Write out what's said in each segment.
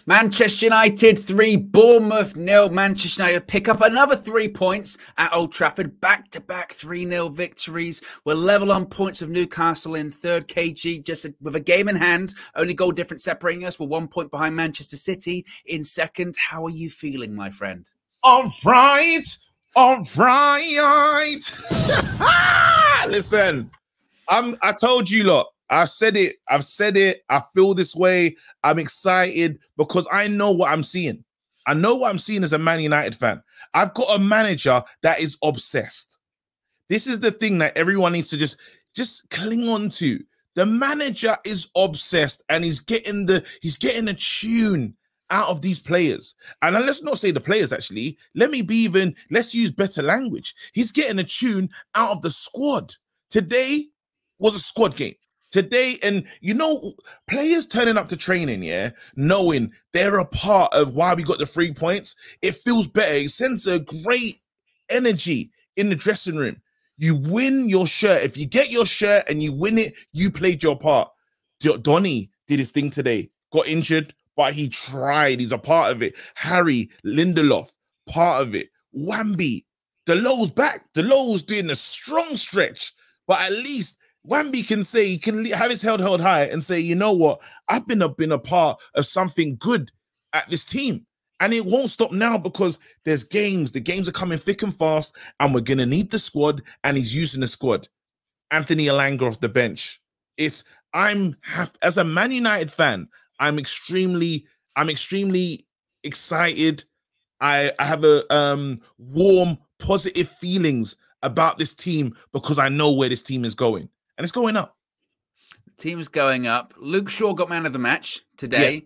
Manchester United 3, Bournemouth 0. Manchester United pick up another 3 points at Old Trafford. Back-to-back 3-0 victories. We're level on points of Newcastle in third. KG just with a game in hand. Only goal difference separating us. We're 1 point behind Manchester City in second. How are you feeling, my friend? All right. Listen, I told you lot. I've said it. I feel this way. I'm excited because I know what I'm seeing. I know what I'm seeing as a Man United fan. I've got a manager that is obsessed. This is the thing that everyone needs to just cling on to. The manager is obsessed and he's getting a tune out of these players. And let's not say the players, actually. Let's use better language. He's getting a tune out of the squad. Today was a squad game. Today, and players turning up to training, knowing they're a part of why we got the 3 points, it feels better. It sends a great energy in the dressing room. You win your shirt. If you get your shirt and you win it, you played your part. Donny did his thing today, got injured, but he tried. He's a part of it. Harry, Lindelof, part of it. Wambi, Delow's back. Delow's doing a strong stretch, but at least Wambi can say, he can have his head held high and say, you know what? I've been a part of something good at this team. And it won't stop now because there's games. The games are coming thick and fast, and we're going to need the squad, and he's using the squad. Anthony Elanga off the bench. I'm happy. As a Man United fan, I'm extremely excited. I have a warm, positive feelings about this team because I know where this team is going. And it's going up. The team's going up. Luke Shaw got man of the match today. Yes.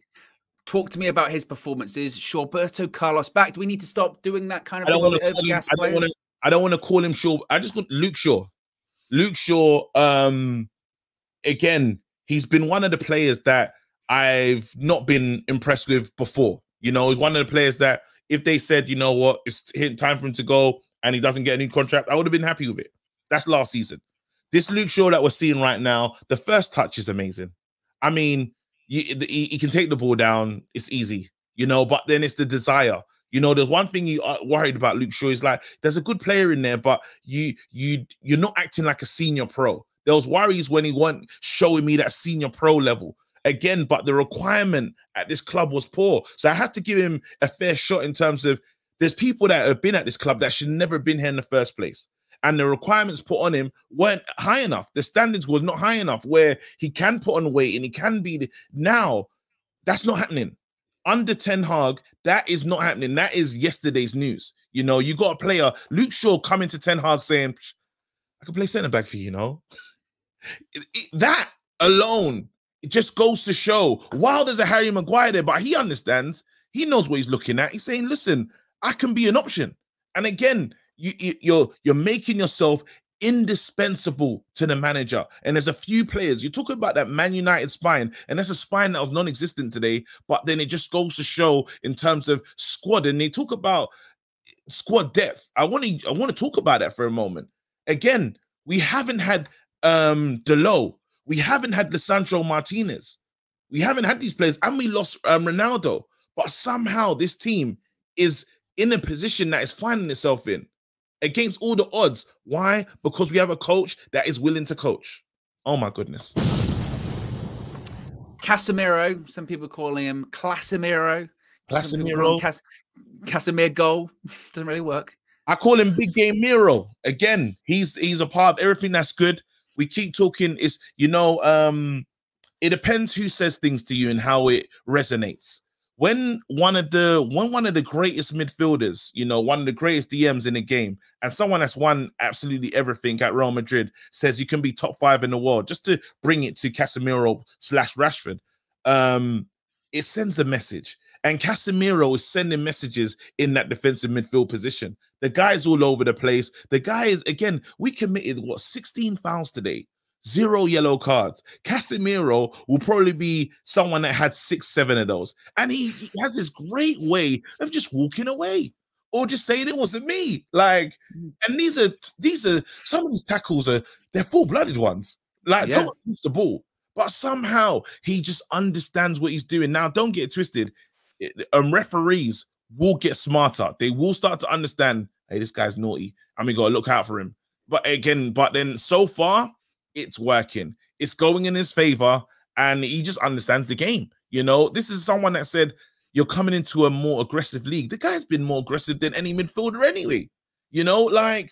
Talk to me about his performances. Shawberto Carlos back. Do we need to stop doing that kind of thing with overgas players? I don't want to call him Shaw. I just want Luke Shaw. Luke Shaw, again, he's been one of the players that I've not been impressed with before. He's one of the players that if they said, you know what, it's time for him to go and he doesn't get a new contract, I would have been happy with it. That's last season. This Luke Shaw that we're seeing right now, the first touch is amazing. I mean, he can take the ball down. It's easy, but then it's the desire. There's one thing you are worried about Luke Shaw is like, there's a good player in there, but you're not acting like a senior pro. There was worries when he wasn't showing me that senior pro level. Again, but the requirement at this club was poor. So I had to give him a fair shot in terms of there's people that have been at this club that should never have been here in the first place. And the requirements put on him weren't high enough. The standards was not high enough where he can put on weight and he can be. Now, that's not happening. Under Ten Hag, that is not happening. That is yesterday's news. You got a player, Luke Shaw, coming to Ten Hag saying, I can play centre back for you, That alone, it just goes to show, while there's a Harry Maguire there, but he understands, he knows what he's looking at. He's saying, listen, I can be an option. And again, you're making yourself indispensable to the manager. And there's a few players. You talk about that Man United spine, and that's a spine that was non-existent today, but then it just goes to show in terms of squad. And they talk about squad depth. I want to talk about that for a moment. Again, we haven't had Delow. We haven't had Lisandro Martinez. We haven't had these players, and we lost Ronaldo. But somehow this team is in a position that is finding itself in against all the odds. Why? Because we have a coach that is willing to coach. Oh my goodness. Casemiro, some people calling him Clasimiro. Casemiro goal. Doesn't really work. I call him Big Game Miro. Again, he's a part of everything that's good. We keep talking. It depends who says things to you and how it resonates. When one of the greatest midfielders, one of the greatest DMs in the game, and someone that's won absolutely everything at Real Madrid says you can be top 5 in the world, just to bring it to Casemiro/Rashford, it sends a message. And Casemiro is sending messages in that defensive midfield position. The guy's all over the place. The guy is, again, we committed, 16 fouls today. 0 yellow cards. Casemiro will probably be someone that had 6, 7 of those. And he has this great way of just walking away or just saying it wasn't me. And these are some of these tackles they're full-blooded ones. Thomas missed the ball. But somehow he just understands what he's doing. Now, don't get it twisted. referees will get smarter. They will start to understand, hey, this guy's naughty, and we got to look out for him. But then so far, it's working. It's going in his favor, and he just understands the game. You know, this is someone that said, you're coming into a more aggressive league. The guy's been more aggressive than any midfielder anyway. You know, like,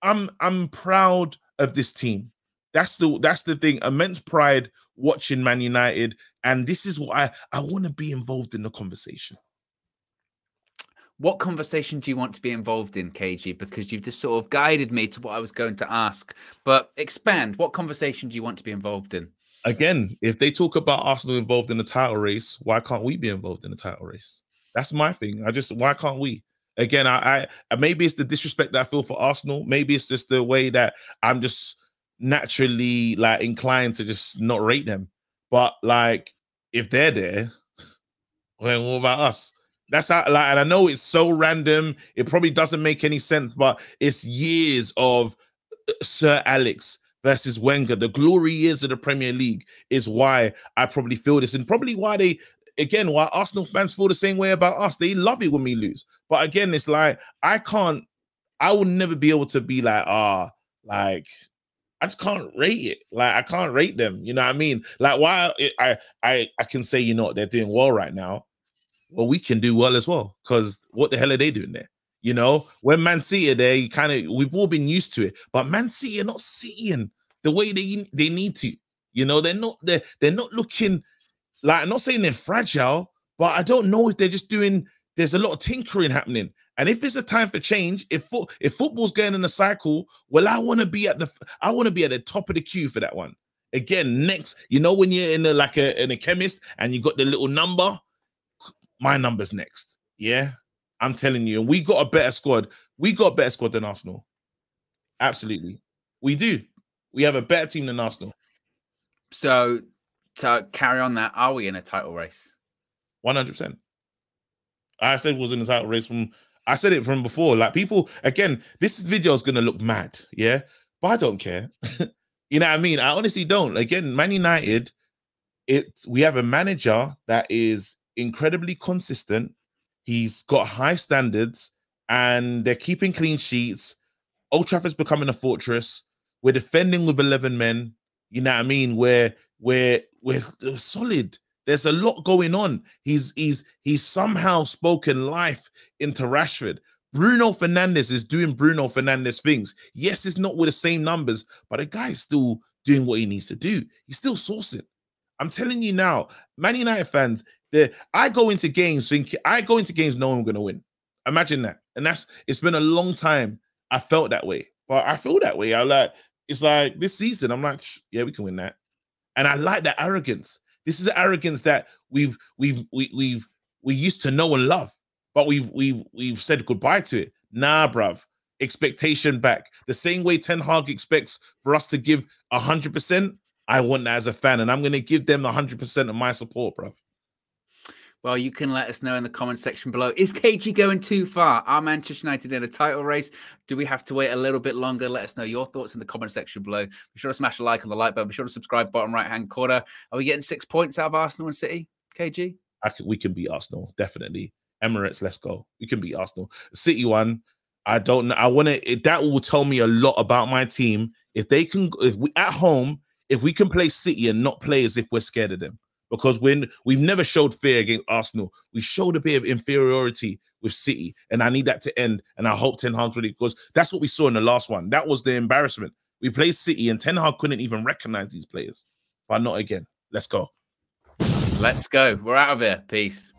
I'm proud of this team. That's the thing. Immense pride watching Man United, and this is what I want to be involved in the conversation. What conversation do you want to be involved in, KG? Because you've just sort of guided me to what I was going to ask. But expand. What conversation do you want to be involved in? Again, if they talk about Arsenal involved in the title race, why can't we be involved in the title race? That's my thing. Why can't we? Again, I maybe it's the disrespect that I feel for Arsenal. Maybe it's just the way that I'm just naturally like inclined to just not rate them. But like, if they're there, then what about us? That's how, like, and I know it's so random. It probably doesn't make any sense, but it's years of Sir Alex versus Wenger. The glory years of the Premier League is why I probably feel this, and probably why why Arsenal fans feel the same way about us. They love it when we lose. But again, it's like, I will never be able to be like, like, I just can't rate it. Like, I can't rate them. You know what I mean? Like, why I can say, you know what, they're doing well right now. Well, we can do well as well, because what the hell are they doing there? You know, when Man City are there, we've all been used to it. But Man City are not seeing the way they need to. You know, they're not looking like, I'm not saying they're fragile, but I don't know if they're just doing. There's a lot of tinkering happening, and if it's a time for change, if football's going in a cycle, well, I want to be at the top of the queue for that one. Again, next, you know, when you're in a chemist and you got the little number. My number's next. Yeah, I'm telling you. And we got a better squad. We got a better squad than Arsenal. Absolutely. We do. We have a better team than Arsenal. So to carry on that, are we in a title race? 100%. I said it was in the title race I said it from before. Like, people, again, this video is going to look mad. Yeah, but I don't care. You know what I mean? I honestly don't. Again, Man United, we have a manager that is incredibly consistent. He's got high standards, and they're keeping clean sheets. Old Trafford's becoming a fortress. We're defending with 11 men. You know what I mean? We're solid. There's a lot going on. He's somehow spoken life into Rashford. Bruno Fernandes is doing Bruno Fernandes things. Yes, it's not with the same numbers, but the guy's still doing what he needs to do. He's still sourcing. I'm telling you now, Man United fans, I go into games knowing I'm going to win. Imagine that. And it's been a long time I felt that way. But I feel that way. It's like this season, I'm like, yeah, we can win that. And I like that arrogance. This is the arrogance that we used to know and love, but we've said goodbye to it. Nah, bruv. Expectation back. The same way Ten Hag expects for us to give 100%, I want that as a fan, and I'm going to give them 100% of my support, bruv. Well, you can let us know in the comment section below. Is KG going too far? Are Manchester United in a title race? Do we have to wait a little bit longer? Let us know your thoughts in the comment section below. Be sure to smash a like on the like button. Be sure to subscribe, bottom right-hand corner. Are we getting 6 points out of Arsenal and City, KG? We can beat Arsenal, definitely. Emirates, let's go. We can beat Arsenal. City one, I don't know. That will tell me a lot about my team. If we at home, if we can play City and not play as if we're scared of them. Because we've never showed fear against Arsenal. We showed a bit of inferiority with City, and I need that to end. And I hope Ten Hag really, because that's what we saw in the last one. That was the embarrassment. We played City, and Ten Hag couldn't even recognize these players. But not again. Let's go. Let's go. We're out of here. Peace.